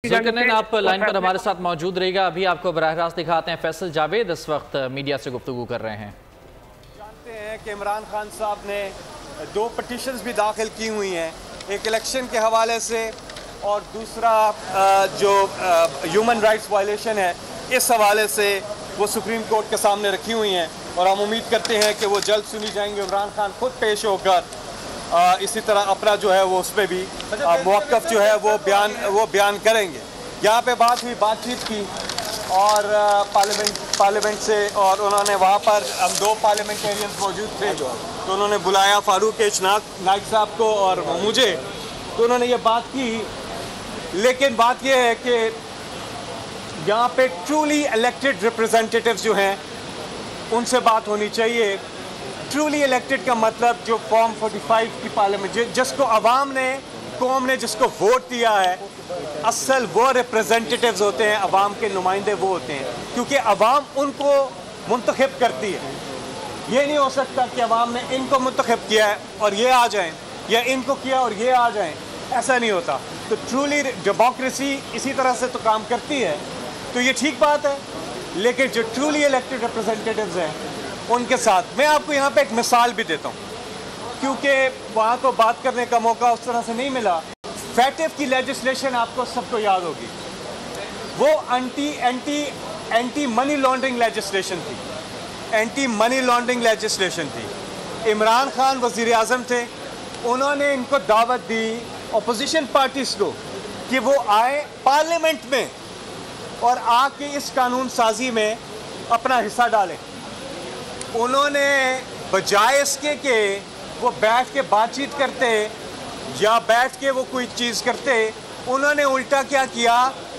जुल्करनैन, आप लाइन पर हमारे साथ मौजूद रहेगा। अभी आपको बराह रास्त दिखाते हैं फैसल जावेद इस वक्त मीडिया से गुफ्तगू कर रहे हैं। जानते हैं कि इमरान खान साहब ने 2 पटिशन्स भी दाखिल की हुई हैं, एक इलेक्शन के हवाले से और दूसरा जो ह्यूमन राइट्स वायलेशन है इस हवाले से वो सुप्रीम कोर्ट के सामने रखी हुई हैं और हम उम्मीद करते हैं कि वो जल्द सुनी जाएंगी। इमरान खान खुद पेश होकर इसी तरह अपना जो है वो उस पर भी मौक़िफ़ जो है वो बयान करेंगे। यहाँ पे बात हुई बातचीत की और पार्लियामेंट से, और उन्होंने वहाँ पर हम 2 पार्लियामेंटेरियंस मौजूद थे तो उन्होंने बुलाया फारूक नाइक साहब को और मुझे, तो उन्होंने ये बात की। लेकिन बात यह है कि यहाँ पे ट्रूली इलेक्टेड रिप्रेजेंटेटिव्स जो हैं उनसे बात होनी चाहिए। ट्रूली इलेक्टेड का मतलब जो फॉर्म 45 की पार्लियामेंट जिसको अवाम ने, कौम ने जिसको वोट दिया है, असल वो रिप्रेजेंटेटिव्स होते हैं, अवाम के नुमाइंदे वो होते हैं, क्योंकि अवाम उनको मुंतखब करती है। ये नहीं हो सकता कि अवाम ने इनको मुंतखब किया है और ये आ जाएं, या इनको किया और ये आ जाएं, ऐसा नहीं होता। तो ट्रूली डेमोक्रेसी इसी तरह से तो काम करती है, तो ये ठीक बात है। लेकिन जो ट्रूली इलेक्टेड रिप्रेजेंटेटिव्स हैं उनके साथ मैं आपको यहाँ पे एक मिसाल भी देता हूँ, क्योंकि वहाँ तो बात करने का मौका उस तरह से नहीं मिला। फैटिव की लेजिस्लेशन आपको सबको याद होगी, वो एंटी मनी लॉन्ड्रिंग लेजिस्लेशन थी, एंटी मनी लॉन्ड्रिंग लेजिस्लेशन थी। इमरान खान वज़ीर आज़म थे, उन्होंने इनको दावत दी अपोजिशन पार्टीज़ को कि वो आए पार्लियामेंट में और आके इस कानून साजी में अपना हिस्सा डालें। उन्होंने बजाय इसके कि वो बैठ के बातचीत करते या बैठ के वो कोई चीज़ करते, उन्होंने उल्टा क्या किया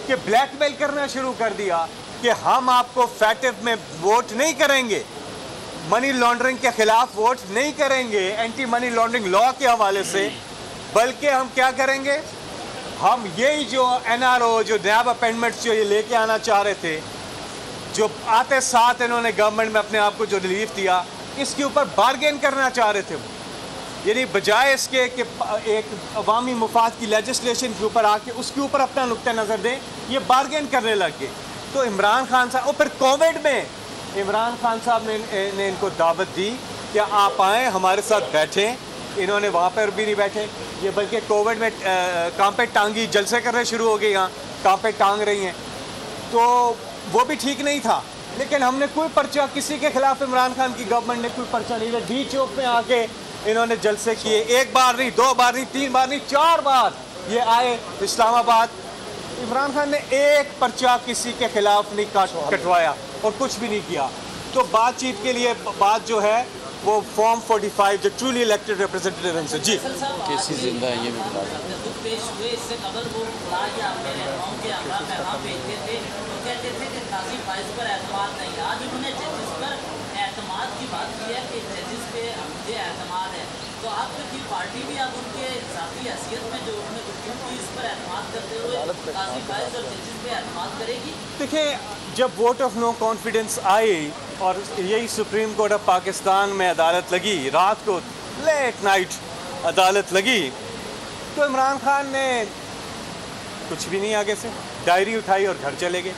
कि ब्लैकमेल करना शुरू कर दिया कि हम आपको फैटिव में वोट नहीं करेंगे, मनी लॉन्ड्रिंग के ख़िलाफ़ वोट नहीं करेंगे एंटी मनी लॉन्ड्रिंग लॉ के हवाले से, बल्कि हम क्या करेंगे, हम यही जो NRO जो नैब अपेंडमेंट्स जो ये लेके आना चाह रहे थे, जो आते साथ इन्होंने गवर्नमेंट में अपने आप को जो रिलीफ दिया, इसके ऊपर बार्गेन करना चाह रहे थे वो। यानी बजाय इसके कि एक अवामी मुफाद की लेजिस्लेशन के ऊपर आके उसके ऊपर अपना नुक्ता नज़र दें, ये बार्गेन करने लग गए। तो इमरान खान साहब, और फिर कोविड में इमरान खान साहब ने इनको दावत दी कि आप आएँ हमारे साथ बैठें। इन्होंने वहाँ पर भी नहीं बैठे, ये बल्कि कोविड में कांपे टांगी जलसे करने शुरू हो गए, यहाँ कांपे टांग रही हैं, तो वो भी ठीक नहीं था। लेकिन हमने कोई पर्चा किसी के खिलाफ, इमरान खान की गवर्नमेंट ने कोई पर्चा नहीं लिया। डी चौक में आके इन्होंने जलसे किए, 1 बार नहीं, 2 बार नहीं, 3 बार नहीं, 4 बार ये आए इस्लामाबाद। इमरान खान ने एक पर्चा किसी के खिलाफ नहीं कटवाया और कुछ भी नहीं किया। तो बातचीत के लिए बात जो है वो फॉर्म 45 जो ट्रूली इलेक्टेड रिप्रेजेंटेटिव हैं जी कैसी जिंदा है ये भी बता दें। तो आपकी पार्टी भी आप उनके साथी हैसियत में जो उन्होंने गुफ्तगू की इस पर एतमाद करते हुए काजी फाइज और जजेस पे एतमाद करेगी? देखिए, जब वोट ऑफ नो कॉन्फिडेंस आई और यही सुप्रीम कोर्ट ऑफ पाकिस्तान में अदालत लगी, रात को लेट नाइट अदालत लगी, तो इमरान खान ने कुछ भी नहीं आगे से डायरी उठाई और घर चले गए।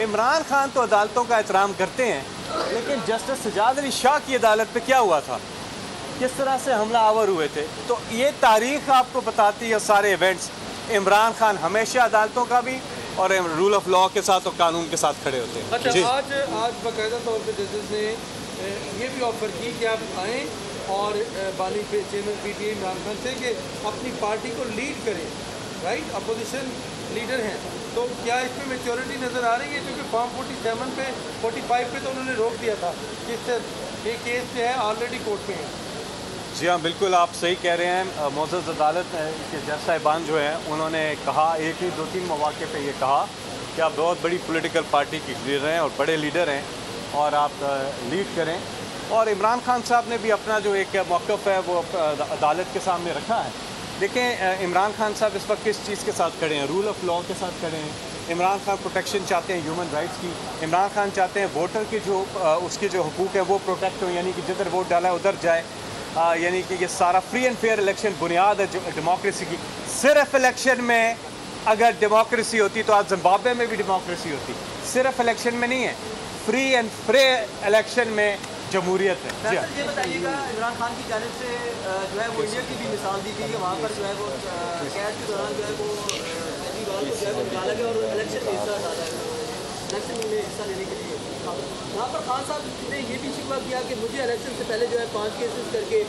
इमरान खान तो अदालतों का एहतराम करते हैं, लेकिन जस्टिस सजाद अली शाह की अदालत पे क्या हुआ था, किस तरह से हमला आवर हुए थे, तो ये तारीख आपको बताती है सारे इवेंट्स। इमरान खान हमेशा अदालतों का भी और रूल ऑफ लॉ के साथ और कानून के साथ खड़े होते हैं। अच्छा, आज बाकायदा तौर पे जजेस ने ये भी ऑफर की कि आप आएँ और बानी पे चेयरमैन PTA इमरान खान से कि अपनी पार्टी को लीड करें, राइट, अपोजिशन लीडर हैं, तो क्या इसमें मैच्योरिटी नज़र आ रही है? क्योंकि फॉर्म 47 पे 45 पे तो उन्होंने रोक दिया था, जिससे ये केस जो है ऑलरेडी कोर्ट में है। जी हाँ, बिल्कुल आप सही कह रहे हैं। मोअज़्ज़ज़ अदालत के जज साहिबान जो हैं उन्होंने कहा, एक ही 2-3 मौके पे ये कहा कि आप बहुत बड़ी पॉलिटिकल पार्टी के लीडर हैं और बड़े लीडर हैं और आप लीड करें। और इमरान खान साहब ने भी अपना जो एक मौक़िफ़ है वो अदालत के सामने रखा है। देखें, इमरान खान साहब इस वक्त किस चीज़ के साथ खड़े हैं, रूल ऑफ लॉ के साथ खड़े हैं। इमरान खान प्रोटेक्शन चाहते हैं ह्यूमन राइट्स की। इमरान खान चाहते हैं वोटर के जो उसके जो हुकूक है वो प्रोटेक्ट हो, यानी कि जिधर वोट डाला है उधर जाए। यानी कि ये सारा फ्री एंड फेयर इलेक्शन बुनियाद है डेमोक्रेसी की। सिर्फ इलेक्शन में अगर डेमोक्रेसी होती तो आज जिम्बाब्वे में भी डेमोक्रेसी होती। सिर्फ इलेक्शन में नहीं है, फ्री एंड फेयर इलेक्शन में जमहूरियत है। जी ये बताइएगा, इमरान खान की जानिब से जो है वो इंडिया की भी मिसाल दी गई है, वहाँ पर जो है वो कैद के दौरान जो है वो केजरीवाल को जो है वो निकाला गया और इलेक्शन में हिस्सा डाला गया, इलेक्शन में हिस्सा लेने के लिए। वहाँ पर खान साहब ने ये भी शिकवा किया कि मुझे इलेक्शन से पहले जो है 5 केसेस करके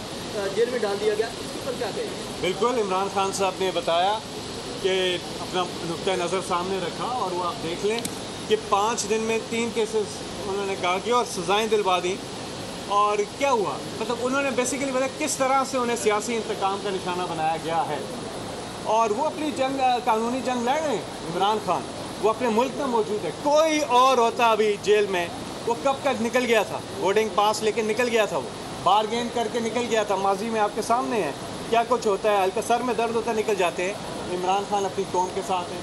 जेल में डाल दिया गया, इसके ऊपर क्या कहेंगे? बिल्कुल, इमरान खान साहब ने बताया कि अपना नुक्ता नज़र सामने रखा और वो आप देख लें कि 5 दिन में 3 केसेस उन्होंने कहा कि और सज़ाएँ दिलवा दी। और क्या हुआ, मतलब उन्होंने बेसिकली बताया किस तरह से उन्हें सियासी इंतकाम का निशाना बनाया गया है। और वो अपनी जंग, कानूनी जंग लड़ रहे हैं इमरान खान, वो अपने मुल्क में मौजूद है। कोई और होता अभी जेल में, वो कब तक निकल गया था, बोर्डिंग पास लेके निकल गया था, वो बारगेन करके निकल गया था। माजी में आपके सामने है क्या कुछ होता है, हल्का सर में दर्द होता निकल जाते हैं। इमरान खान अपनी कौम के साथ हैं,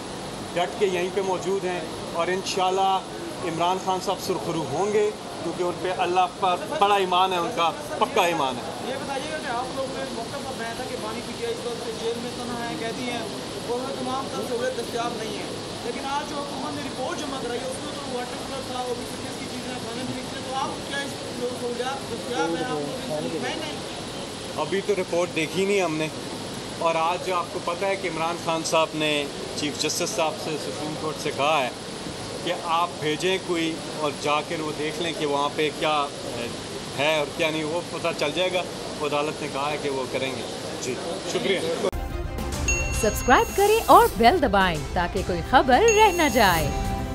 डट के यहीं पे मौजूद हैं और इंशाल्लाह इमरान खान साहब सुरखरू होंगे, क्योंकि उन पर अल्लाह पर बड़ा ईमान है, उनका पक्का ईमान है। ये बताइएगा कि आप लोग ने मौके पर बताया था कि बानी पीटीआई इस वक्त जेल में तनहा है, कैदी हैं और उन्हें तमाम तरह सहूलियत दस्तियाब नहीं है, लेकिन आज जो हुकूमत ने रिपोर्ट जमा कराई है उसमें तो वाटर कूलर था, वो भी फिटनेस की चीज़ें, खाने पीने की, तो आप क्या इस सहूलियात दस्तियाब हैं, आप लोग इसमें नहीं? अभी तो रिपोर्ट देखी नहीं हमने। और आज आपको पता है कि इमरान खान साहब ने चीफ जस्टिस साहब से सुप्रीम कोर्ट से कहा है कि आप भेजें कोई और जाकर वो देख लें कि वहाँ पे क्या है और क्या नहीं, वो पता चल जाएगा। वो अदालत ने कहा है कि वो करेंगे। जी शुक्रिया। सब्सक्राइब करें और बेल दबाएं ताकि कोई खबर रह न जाए।